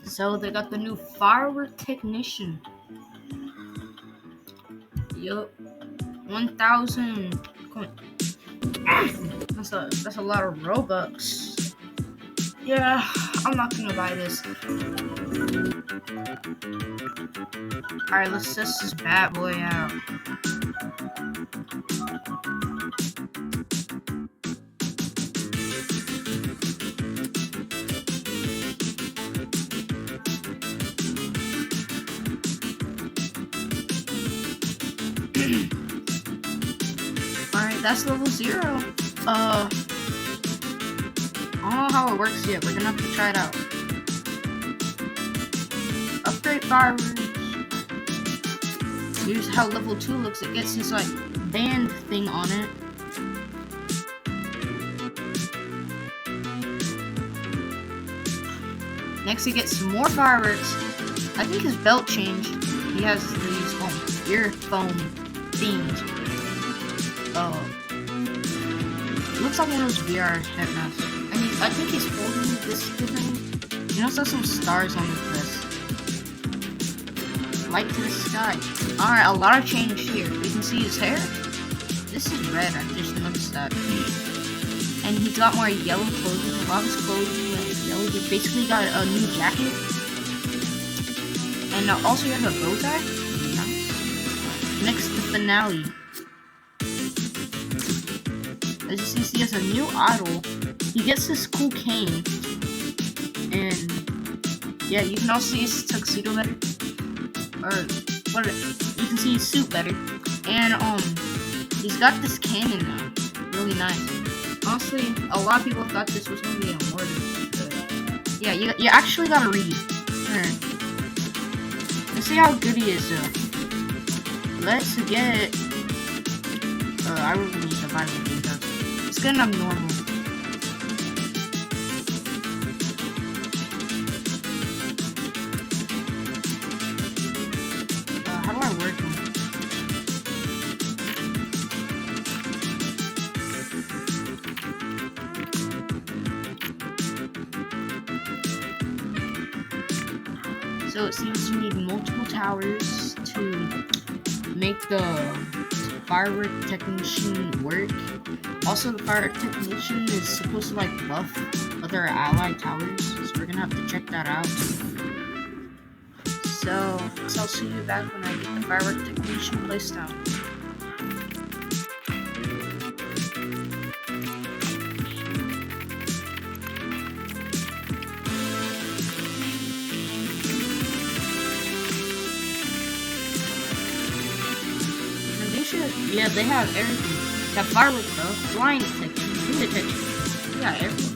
So they got the new firework technician. Yup, 1,000. That's a lot of Robux. Yeah, I'm not gonna buy this. Alright, let's test this bad boy out. Alright, that's level 0. I don't know how it works yet. We're gonna have to try it out. Upgrade fireworks. Here's how level 2 looks. It gets this like band thing on it. Next, he gets some more fireworks. I think his belt changed. He has these earphone themes. Looks like one of those VR headmasks. And I think he's holding this thing. He also has some stars on his vest. Light to the sky. Alright, a lot of change here. You can see his hair. This is red, I just noticed that. And he's got more yellow clothing. A lot of his clothing is yellow. He basically got a new jacket. And also he has a bow tie. Nice. Next, the finale. As you see, he has a new idol. He gets this cool cane. And yeah, you can also see his tuxedo better. You can see his suit better. And he's got this cannon now. Really nice. Honestly, a lot of people thought this was gonna be a murder. But yeah, you actually gotta read. Alright. Let's see how good he is though. Let's get I really need to buy the data. It's good enough normal. How do I work them? So it seems you need multiple towers to make the firework technician work. Also, the firework technician is supposed to like buff other allied towers, so we're gonna have to check that out. So I'll see you back when I get the firework technician placed down. Yeah, they have everything. They have firework bro, flying detection, wind detection. Yeah, everything.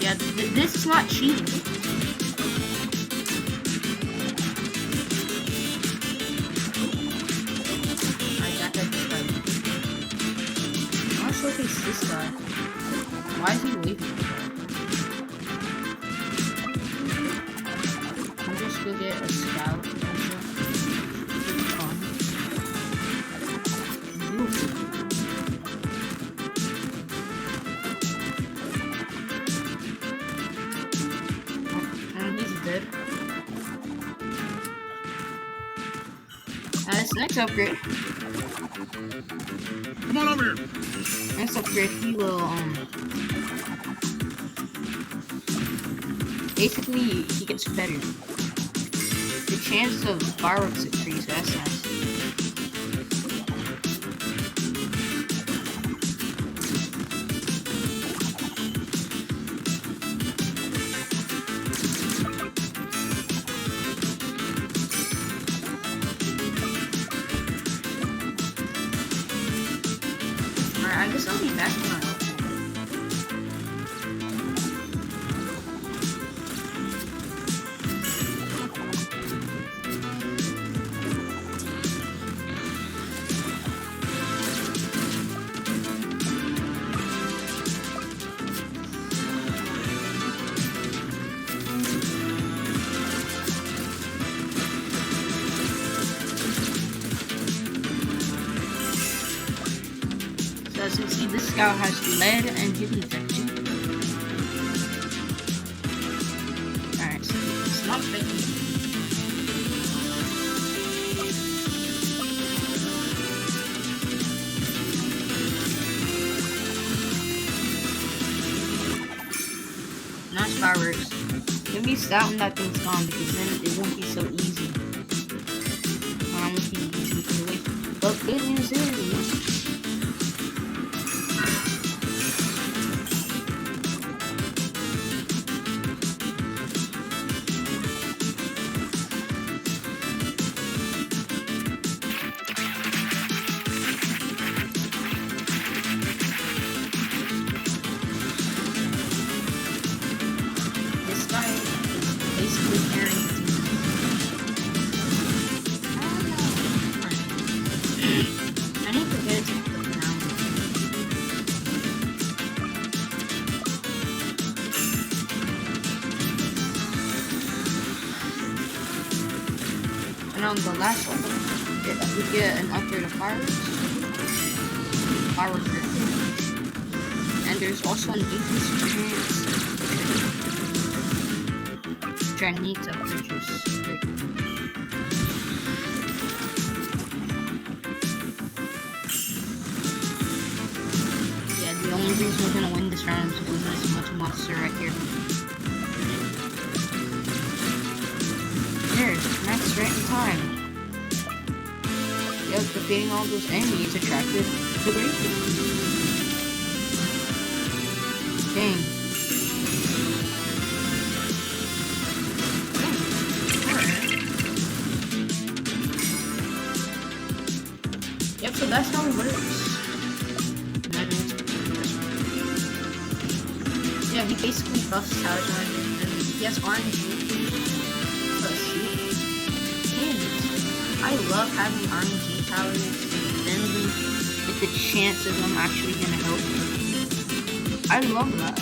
Yeah, this is not cheating. I want to showcase this guy. Why is he leaving? I'm just gonna get a scout. This next upgrade. Come on over here. Next upgrade, he will basically he gets better. The chance of fireworks increase. That's nice. I guess I'll be back when I open. Scout has lead and hidden section. Alright, so it's not faking. Nice fireworks. Give me stout when that thing's gone because then it won't be so easy. Won't be easy to wait. But good news is, this guy is basically carrying the team. I need to get it to the ground. And on the last one, we get an upgrade of fireworks. Fireworks. And there's also an 8% chance, which I need to purchase. Yeah, the only reason we're gonna win this round is because there's a much monster right here. There's Max right in time. Yep, defeating all those enemies attracted the great. Dang. Yep, so that's how it works. Yeah, he basically buffs towers around you, and he has RNG. And I love having RNG towers, then with the chances I'm actually gonna help. I love that.